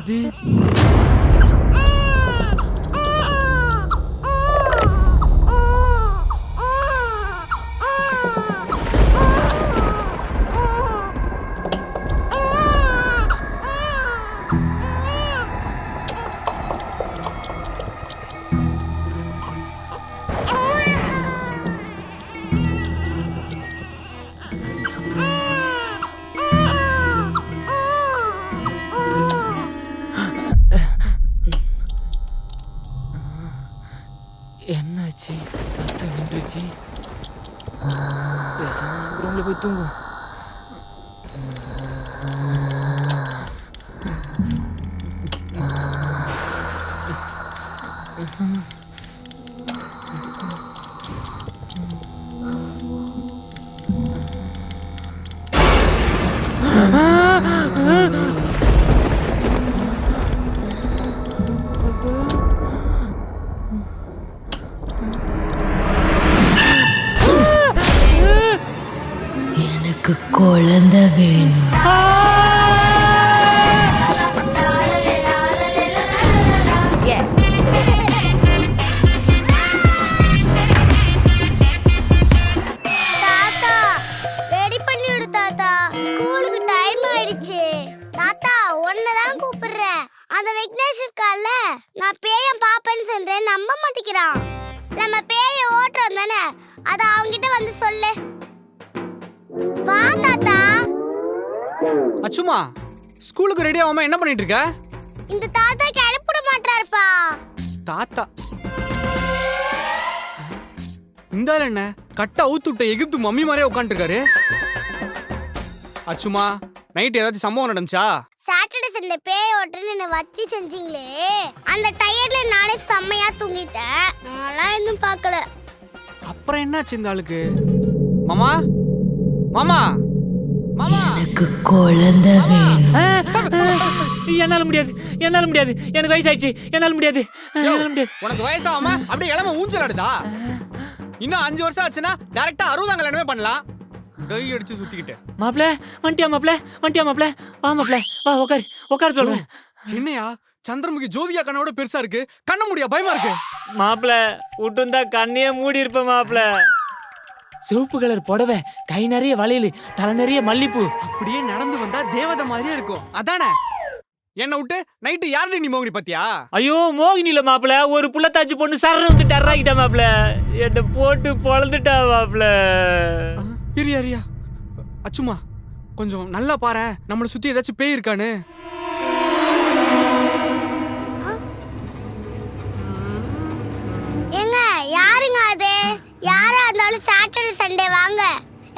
என்னது? என்னாச்சு? சத்தம் நின்றுச்சு. ரூம்ல போய் தூங்கும். எனக்கு குழந்தை வேணும். தாத்தா ரெடி பண்ணி விடு தாத்தா, ஸ்கூலுக்கு டைம் ஆயிடுச்சு. தாத்தா உன்னதான் கூப்பிடுறேன். அந்த விக்னேஷ் இருக்கால, நான் பேய பாப்பேன்னு சொல்றேன், நம்ப மாட்டேங்கிறான். நம்ம பேய ஓட்டுறோம் தானே, அத அவங்கிட்ட வந்து சொல்லு. வா தாத்தா. அச்சுமா, ஸ்கூலுக்கு ரெடி ஆகாம என்ன பண்ணிட்டு இருக்க? இந்த தாத்தா கிளப்பிட மாட்டாருப்பா. தாத்தா இந்தால என்ன கட்ட அவுத்துட்ட எகிப்து மம்மி மாதிரியே உட்காந்துருக்காரு. அச்சுமா, நைட் ஏதாச்சும் சம்பவம் நடந்துச்சா? சாட்டர்டே சண்டே பேய் ஓட்டுன்னு என்ன வச்சு செஞ்சீங்களே, அந்த டயர்ட்ல நானே செம்மையா தூங்கிட்டேன். நான்லாம் எதுவும் பார்க்கல. அப்புறம் என்னாச்சு இந்த ஆளுக்கு? மாமா மாமா மாமா, எனக்கு குழந்தை வேணும். என்னால முடியாது, என்னால முடியாது, எனக்கு வயசாயிடுச்சு, என்னால முடியாது, என்னால முடியாது. உனக்கு வயசாகாம அப்படியே இளம ஊஞ்சல் ஆடுதா? இன்னும் 5 வருஷம் ஆச்சுன்னா டைரக்டா 60ஆம் கல்யாணமே பண்ணலாம். கை அடிச்சு சுத்திக்கிட்டு. மாப்ள வந்துட்டியா மாப்ள, வந்துட்டியா மாப்ள, வா மாப்ள, வா உட்கார் சொல்றேன். என்னையா சந்திரமுகி ஜோதியா கண்ணோட பெருசா இருக்கு, கண்ண முடியா பயமா இருக்கு. மாப்ள விட்டுந்தா கண்ணையே மூடி இருப்பேன் மாப்ள. சிவப்பு கலர் புடவை, கை நிறைய வளையல், தலை நிறைய மல்லிப்பூ. அப்படியே நடந்து வந்தா தேவதை மாதிரியே இருக்கும், அதானே? என்ன விட்டு நைட்டு யாருடைய நீ மோகினி பாத்தியா? ஐயோ மோகினி இல்ல மாப்ள, ஒரு புள்ளத்தாச்சி பொண்ணு சரண வந்து டர்ராக்கிட்டா மாப்ள, என்ன போட்டு பொழந்துட்டா மாப்ள. இரியா அச்சுமா, கொஞ்சம் நல்லா பாரு, நம்மளை சுத்தி ஏதாச்சும் பேய் இருக்கான்னு. ஏங்க யாருங்க அது? யாரா இருந்தாலும் சாட்டர்டே சண்டே வாங்க,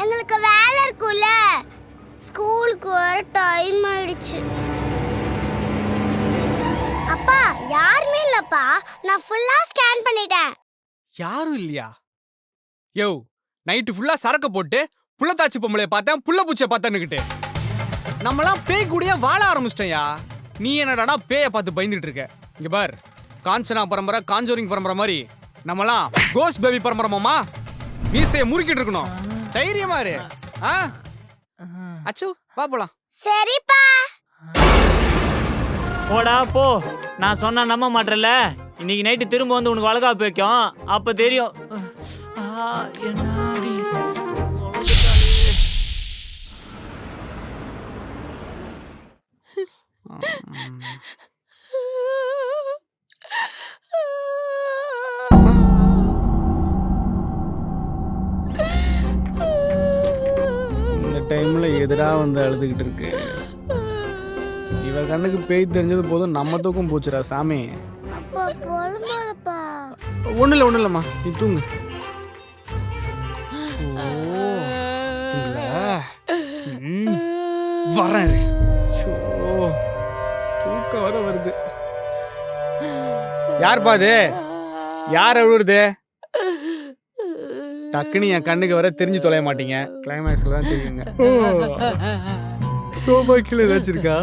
எங்களுக்கு வேலை இருக்குல்ல. ஸ்கூலுக்கு வர டைம் ஆயிடுச்சு. அப்பா யாருமே இல்லப்பா, நான் ஃபுல்லா ஸ்கேன் பண்ணிட்டேன். யாரும் இல்லையா? யோ, நைட்டு ஃபுல்லா சரக்கு போட்டு புள்ளத்தாச்சி பொம்பளைய பார்த்தேன், புள்ள பூச்சிய பார்த்தேன்னுக்கிட்டு நம்மலாம் பேய் கூடயே வாழ ஆரம்பிச்சிட்டோம்யா. நீ என்னடானா பேய பார்த்து பயந்துட்டு இருக்க? இங்க பார், காஞ்சனா பரம்பரை, காஞ்சோரிங் பரம்பரை மாதிரி நம்மலாம் கோஸ் பேபி பரம்பரை மாமா. மீசைய முறுக்கிட்டு இருக்கணும். தைரியமா இரு. அச்சு வா போலாம். சரிப்பா. போடா போ, நான் சொன்னா நம்ப மாட்டேல. இன்னைக்கு நைட்டு திரும்ப வந்து உனக்கு வளகாப்பு வைக்கும், அப்ப தெரியும். என்னாடி இந்த டைம்ல எதிரா வந்து அழுதுகிட்டு இருக்கு. இவ கண்ணுக்கு பேய் தெரிஞ்சது போதும், நம்ம தூக்கம் போச்சுடா சாமி. அப்பா பொலம்பலப்பா. ஒண்ணு இல்லம்மா, நீ தூங்கு. வரேன், தூக்கம் வர வருது. யார் பாது? யார் அழுவுறது? டக்குனு என் கண்ணுக்கு வர தெரிஞ்சு தொலைய மாட்டீங்க. கிளைமேக்ஸ்ல தான் தெரியுங்க. சோபா கீழே ஏதாச்சும் இருக்கா?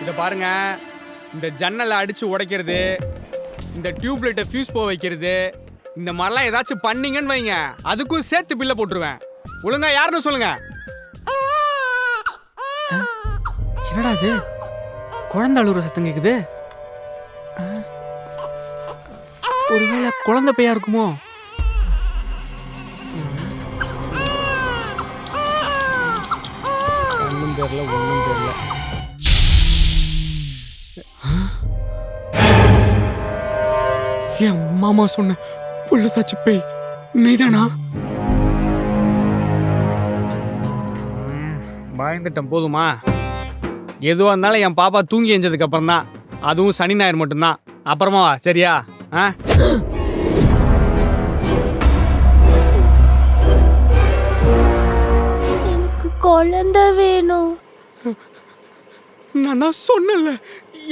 இத பாருங்க, இந்த ஜன்னலை அடிச்சு உடைக்கிறது, இந்த டியூப்லைட்டை ஃபியூஸ் போக வைக்கிறது, இந்த மாதிரிலாம் ஏதாச்சும் பண்ணீங்கன்னு வைங்க, அதுக்கும் சேர்த்து பில்ல போட்டுருவேன். ஒழுங்கா யாருன்னு சொல்லுங்க. என்னடா இது, குழந்தை அழுகுற சத்தம் கேக்குது. ஒருவேளை குழந்தை பையா இருக்குமோ? ஒன்றும் தெரியல, ஒன்றும் தெரியல. என் மாமா சொன்ன புள்ள தாச்சி பேய் நீதானா? பயந்துட்டேன், போதுமா? எதுவாக இருந்தாலும் என் பாப்பா தூங்கி எஞ்சதுக்கு அப்புறம் தான், அதுவும் சனி ஞாயிறு மட்டும்தான். அப்புறமா வா, சரியா? எனக்கு குழந்தை வேணும். நான் தான் சொன்னேன்ல,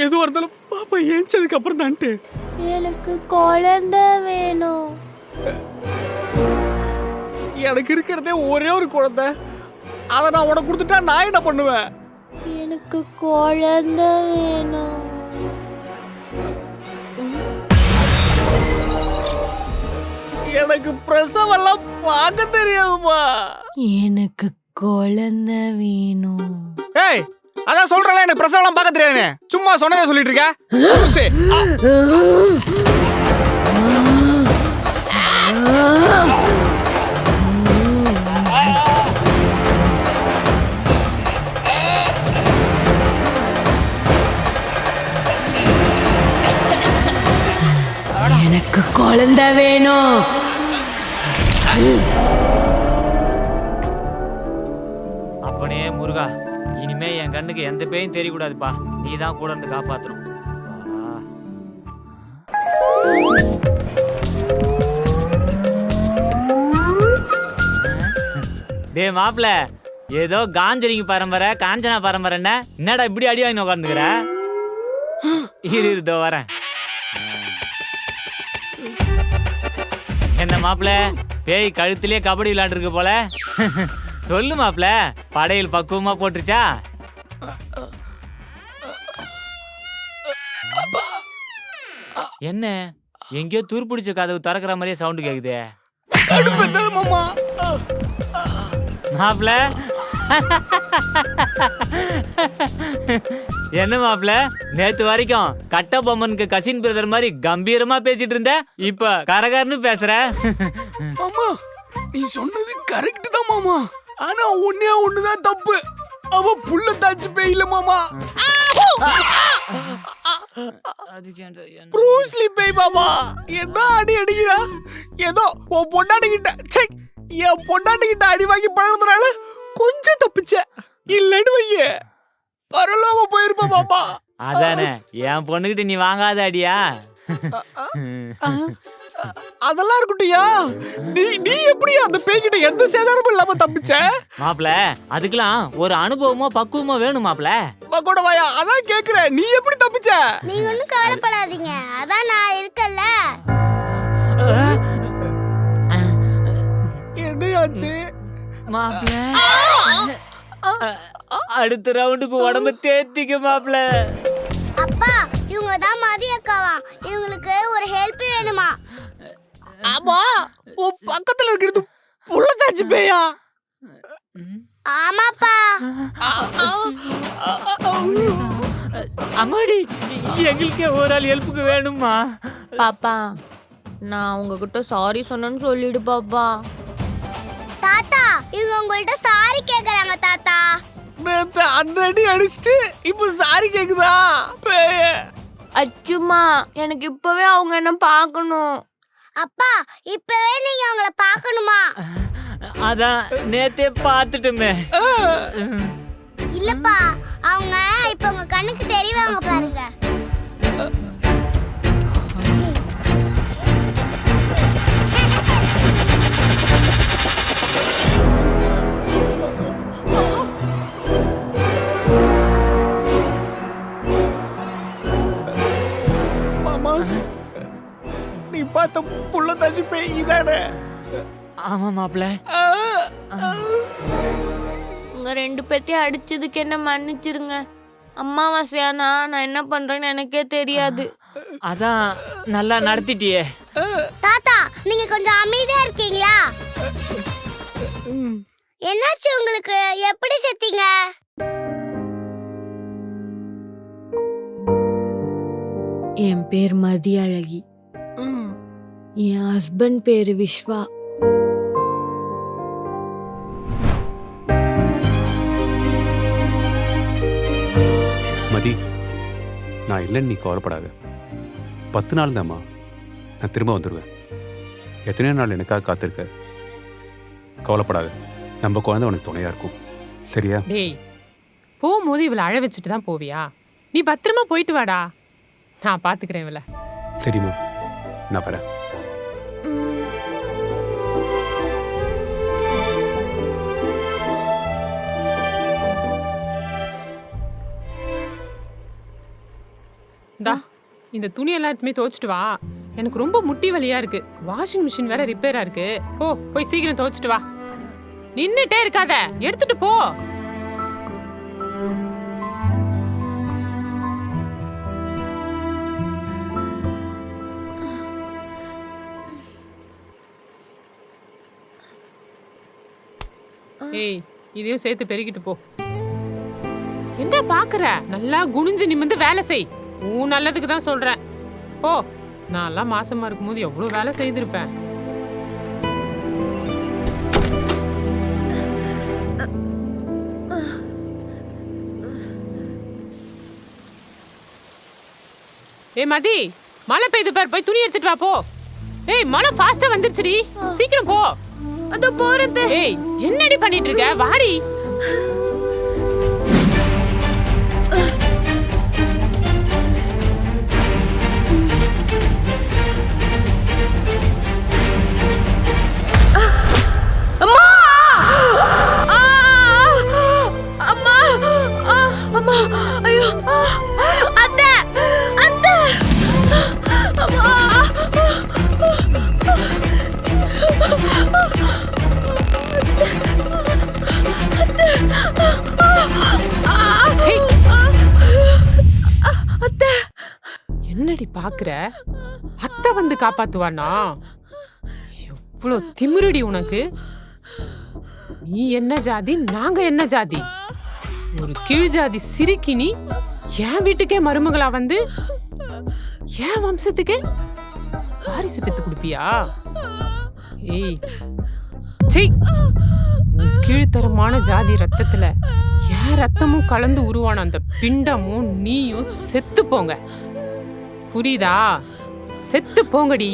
எதுவாக இருந்தாலும் பாப்பா ஏஞ்சதுக்கு அப்புறம் தான்ட்டு. எனக்கு குழந்தை வேணும். எனக்கு இருக்கிறதே ஒரே ஒரு குழந்தை, அதை நான் உனக்கு கொடுத்துட்டா நான் என்ன பண்ணுவேன்? எனக்கு குழந்தை வேணும். எனக்கு பிரசவெல்லாம் பார்க்க தெரியாதுமா. எனக்கு குழந்தை வேணும். ஏய், அதான் சொல்றல, எனக்கு பிரசவெல்லாம் பார்க்க தெரியாதுன்னு. சும்மா சொன்னதே சொல்லிட்டு இருக்க. எனக்கு குழந்தை வேணும். அப்பனே முருகா, இனிமே என் கண்ணுக்கு எந்த பேயும் தெரியக்கூடாதுப்பா. நீ தான் கூட இருந்து காப்பாத்தணும். டே மாப்பிள்ள, ஏதோ காஞ்சரிங்க பரம்பரை காஞ்சனா பரம்பரை, என்னடா இப்படி அடி வாங்கி உட்காந்துக்கிற? இதோ வரேன். என்ன மாப்பிள்ள, பேய் கழுத்திலே கபடி விளையாண்டுருக்கு போல. சொல்லு மாப்பிள்ள, படையில் பக்குவமா போட்டுருச்சா? என்ன எங்கேயோ துருப்பிடிச்ச கதவு திறக்கிற மாதிரியே சவுண்டு கேக்குது. மாப்பிள்ள என்ன மாப்பிள்ள, நேத்து வரைக்கும் கட்ட பொம்மனுக்கு கசின் பிரதர் மாதிரி கம்பீரமா பேசிட்டு இருந்த, இப்ப கரகரன்னு பேசுற. மாமா, நீ சொன்னது கரெக்ட் தான் மாமா. ஆனா ஒன்னே ஒண்ணுதான் தப்பு. அவ புள்ள தாச்சி பேய் இல்ல மாமா, ப்ரூஸ்லி பேய் மாமா. என்ன அடி அடிக்கிறா? ஏதோ உன் பொண்டாட்டிக்கிட்ட, சை, என் பொண்டாட்டிக்கிட்ட அடி வாங்கி பழகுறதுனால கொஞ்சம் தப்பிச்ச. இல்லன்னு வைய பரலோகம் போயிருப்ப மாமா. அதானே, என் பொண்ணுகிட்ட நீ வாங்காத அடியா? அதெல்லாம் இருக்கட்டும்யா. நீ எப்படி அந்த பேய்கிட்ட எந்த சேதாரமும் இல்லாம தப்பிச்ச? மாப்பிள, அதுக்கெல்லாம் ஒரு அனுபவமோ பக்குவமோ வேணும் மாப்பிள. கூட வாயா, அதான் கேக்குறேன், நீ எப்படி தப்பிச்ச? நீங்க ஒண்ணும் கவலைப்படாதீங்க, அதான் நான் இருக்கல்ல. என்னையாச்சு மாப்பிள? அடுத்த ரவுண்டுக்கு உடம்பு தேத்திக்க மாப்பிள. அப்பா, இவங்க தான் மதி அக்காவா, இவங்களுக்கு ஒரு ஹெல்ப் வேணுமா? ஆமா, உன் பக்கத்துல இருக்கிறது புள்ளதாச்சி பேயா? ஆமாப்பா. அம்மாடி, எங்களுக்கே ஒரு ஆள் ஹெல்ப்புக்கு வேணுமா? பாப்பா, நான் உங்ககிட்ட சாரி சொன்னேன்னு சொல்லிடு பாப்பா. தாத்தா, இவங்க உங்கள்ட்ட சாரி கேக்குறாங்க தாத்தா. நேத்து அந்த அடி அடிச்சிட்டு இப்ப சாரி கேக்குதா பேய? அச்சுமா, எனக்கு இப்பவே அவங்க என்ன பார்க்கணும். அப்பா, இப்பவே நீங்க அவங்கள பார்க்கணுமா? அதான் நேத்தே பார்த்துட்டுமே. இல்லப்பா, அவங்க இப்ப உங்க கண்ணுக்கு தெரிவாங்க பாருங்க. மாமா, நீ பார்த்த புள்ளதாச்சி பேய் இதானே? ஆமா மாப்பிள. உங்க ரெண்டு பேத்தையும் அடிச்சதுக்கு என்ன மன்னிச்சிருங்க. அம்மாவாசையானா நான் என்ன பண்றேன்னு எனக்கே தெரியாது. அதான் நல்லா நடத்திட்டியே. தாத்தா நீங்க கொஞ்சம் அமைதியா இருக்கீங்களா? என்னாச்சு உங்களுக்கு? எப்படி செத்தீங்க? என் பேர் மதியழகி. என் ஹஸ்பண்ட் பேரு விஸ்வா. மதி, நான் இல்லைன்னு நீ கவலைப்படாத. 10 நாள் தாம்மா, நான் திரும்ப வந்துடுவேன். எத்தனையோ நாள் எனக்காக காத்திருக்க. கவலைப்படாத, நம்ம குழந்தை உனக்கு துணையா இருக்கும். சரியா? டேய், போகும்போது இவளை அழ வச்சுட்டு தான் போவியா? நீ பத்திரமா போயிட்டு வாடா, நான் பாத்துக்கிறேன் இவளை. சரிம்மா, நான் வரேன். இந்தா, இந்த துணி எல்லாத்தையுமே துவைச்சிட்டு வா. எனக்கு ரொம்ப முட்டி வலியா இருக்கு. வாஷிங் மிஷின் வேற ரிப்பேரா இருக்கு. போய் சீக்கிரம் துவைச்சிட்டு வா. நின்னுட்டே இருக்காத, எடுத்துட்டு போ. ஏய், இதையும் சேர்த்து பெருகிட்டு போ. என்ன பாக்குற? நல்லா குனிஞ்சு நிமிந்து வேலை செய். உன் நல்லதுக்கு தான் சொல்றேன். போ. நான்லாம் மாசமா இருக்கும்போது எவ்வளவு வேலை செய்திருப்பேன். ஏய் மதி, மழை பெய்து பார், போய் துணி எடுத்துட்டு வா. போ. ஏய், மழை ஃபாஸ்டா வந்துருச்சுடி, சீக்கிரம் போ. அதோ போறது. ஏய், என்னடி பண்ணிட்டு இருக்க? வாடி. என்னடி பாக்குற? அத்தை வந்து காப்பாத்துவானா? எவ்வளவு திமிருடி உனக்கு. நீ என்ன ஜாதி, நாங்க என்ன ஜாதி? ஒரு கீழ் ஜாதி சிரிக்கினி என் வீட்டுக்கே மருமகளா வந்து என் வம்சத்துக்கே வாரிசு பெத்து கொடுப்பியா? ஏய், கீழ்த்தரமான ஜாதி ரத்தத்துல என் ரத்தமும் கலந்து உருவான அந்த பிண்டமும் நீயும் செத்து போங்க. புரியுதா? செத்து போங்கடி.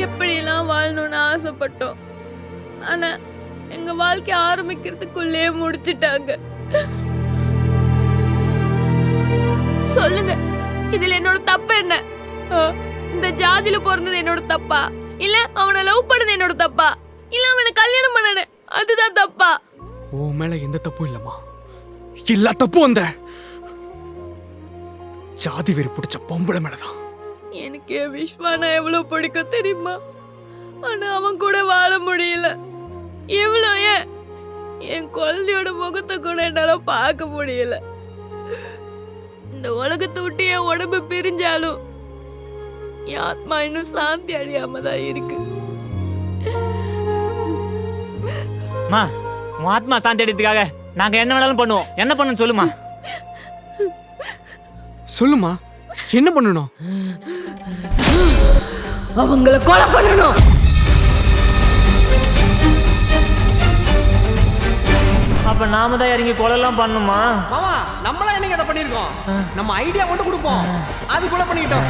எப்படியெல்லாம் வாழணும்னு ஆசைப்பட்டோம். ஆனா எங்க வாழ்க்கை ஆரம்பிக்கிறதுக்குள்ளே முடிச்சிட்டாங்க. சொல்லுங்க, இதுல என்னோட தப்பு என்ன? இந்த ஜாதியில பிறந்தது என்னோட தப்பா? இல்ல அவனை லவ் பண்ணது என்னோட தப்பா? இல்ல அவனை கல்யாணம் பண்ணது அதுதான் தப்பா? ஓ மேல எந்த தப்பும் இல்லம்மா. எல்லா தப்பும் அந்த ஜாதி வெறி பிடிச்ச பொம்பளை மேலதான். எனக்கு விஸ்வானா எவ்வளவு பிடிக்கும் தெரியுமா? ஆனா அவன் கூட வாழ முடியல. எவ்வளோ என் குழந்தையோட முகத்தை கூட என்னால பார்க்க முடியல. இந்த உலகத்தை விட்டு என் உடம்பு பிரிஞ்சாலும் என் ஆத்மா இன்னும் சாந்தி அடையாம தான் இருக்கு. உன் ஆத்மா சாந்தி அடையதுக்காக நாங்க என்ன வேணாலும் பண்ணுவோம். என்ன பண்ணணும் சொல்லுமா? சொல்லுமா, என்ன பண்ணணும்? அவங்கள கொலை பண்ணணும். அப்ப நாம தான் இறங்கி கொலைலாம் பண்ணுமா? மாமா, நம்மளா என்னங்க அதை பண்ணிருக்கோம்? நம்ம ஐடியா மட்டும் கொடுப்போம், அது கொலை பண்ணிக்கிட்டோம்.